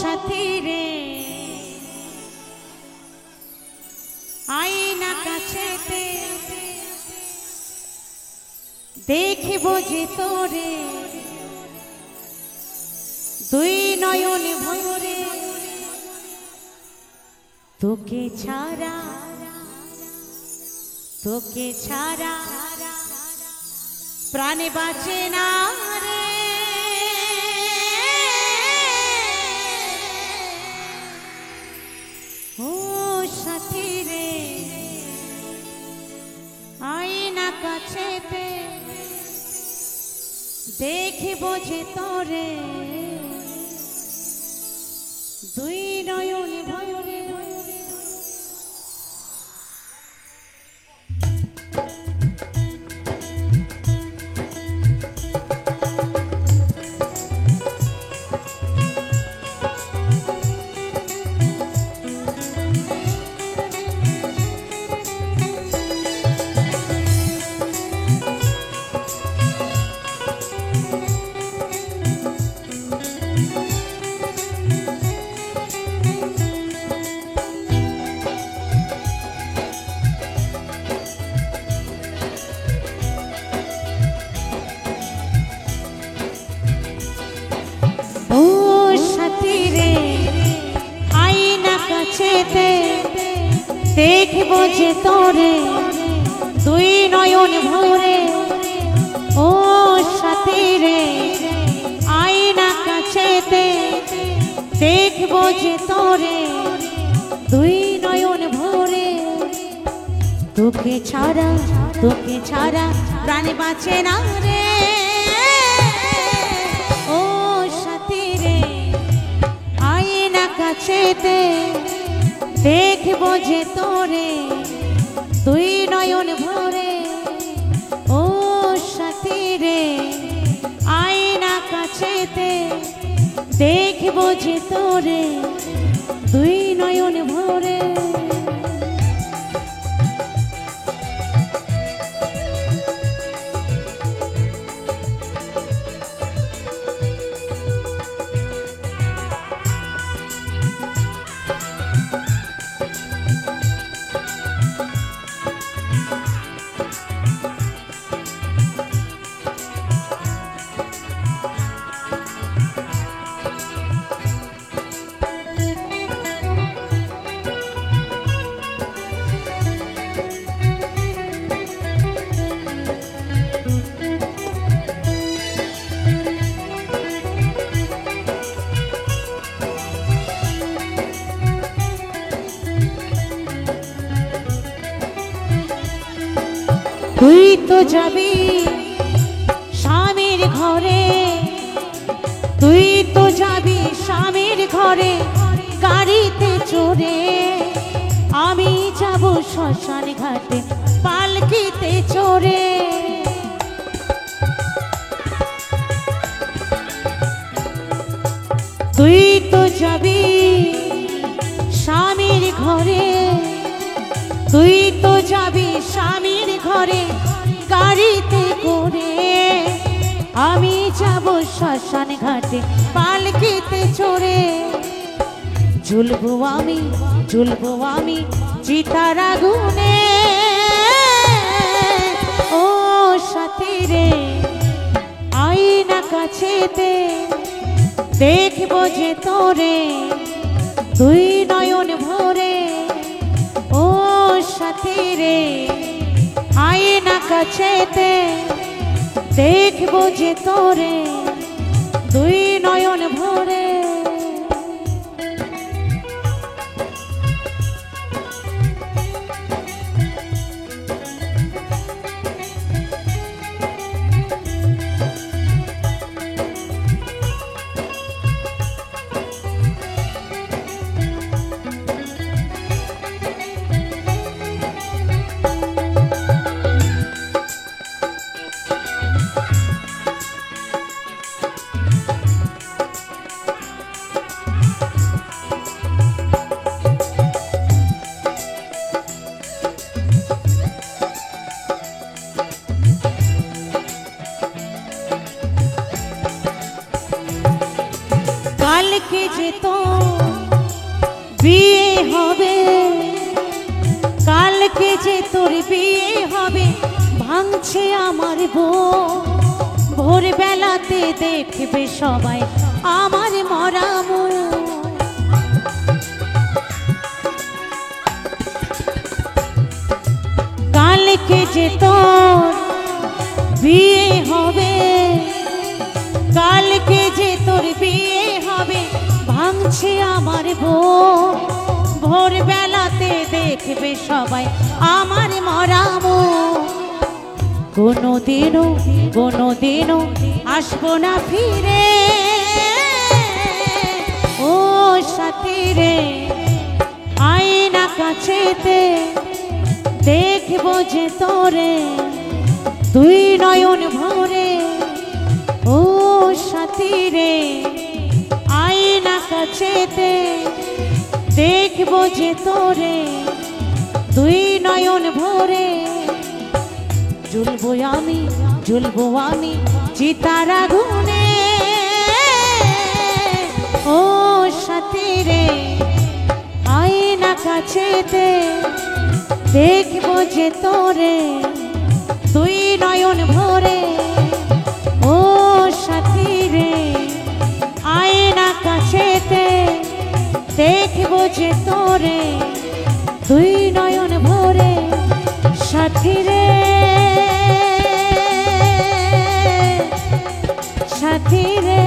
সাথী রে আয়না কাছেতে দেখিব যে তোরে দুই নয়ন ভরে তোকে ছাড়া প্রাণে বাঁচে না রে ও সাথী রে আয়না কাছেতে দেখিব যে তোরে দুই নয়ন ভরে देखिब जे तोरे दुई नयन भरे ओ साथी रे आईना काछेते देखिब जे तोरे दुई नयन भरे तोके छाड़ा प्राणे बाँचे ना रे ओ साथी रे आईना काछेते देखिब जे तोरे दुई नयन भरे ओ साथी रे आईना काछेते देखिब जे तोरे दुई नयन भरे তুই তো যাবি স্বামীর ঘরে তুই তো যাবি স্বামীর ঘরে গাড়িতে চড়ে আমি যাব শ্মশান ঘাটে পালকিতে চড়ে তুই তো যাবি স্বামীর ঘরে তুই তো যাবি স্বামীর ঘরে গাড়িতে করে আমি যাব শ্মশান ঘাটে পালকিতে চড়ে ঝুলবো আমি চিতার আগুনে ও সাথী রে আয়না কাছেতে দেখব যে তোরে দুই নয়ন ভরে ও সাথী রে আয়না কাছেতে দেখব যে তোরে দুই নয়ন ভরে কালকে যে তো বিয়ে হবে, কালকে যে তোর বিয়ে হবে, ভাঙছে আমার ভোরবেলাতে দেখবে সবাই আমার মরা মুখ। কালকে যে তোর বিয়ে হবে, কালকে যে তোর বিয়ে হবে, ভাঙছে আমার ভোরবেলাতে দেখবে সবাই আমার মরা মুখ। কোনোদিনও আসবো না ফিরে, ও সাথী রে আয় না কাছেতে, দেখবো যে তোরে দুই নয়ন ভরে। ও সাথী রে আয় না কাছেতে, দেখবো যে তোরে দুই নয়ন ভরে। জ্বলবো আমি চিতার আগুনে, ও সাথী রে আয় না কাছেতে, দেখবো যে তোরে দুই নয়ন ভরে। ও সাথী রে আয় না কাছেতে, দেখবো যে তোরে দুই নয়ন ভরে। সাথী রে সাথী রে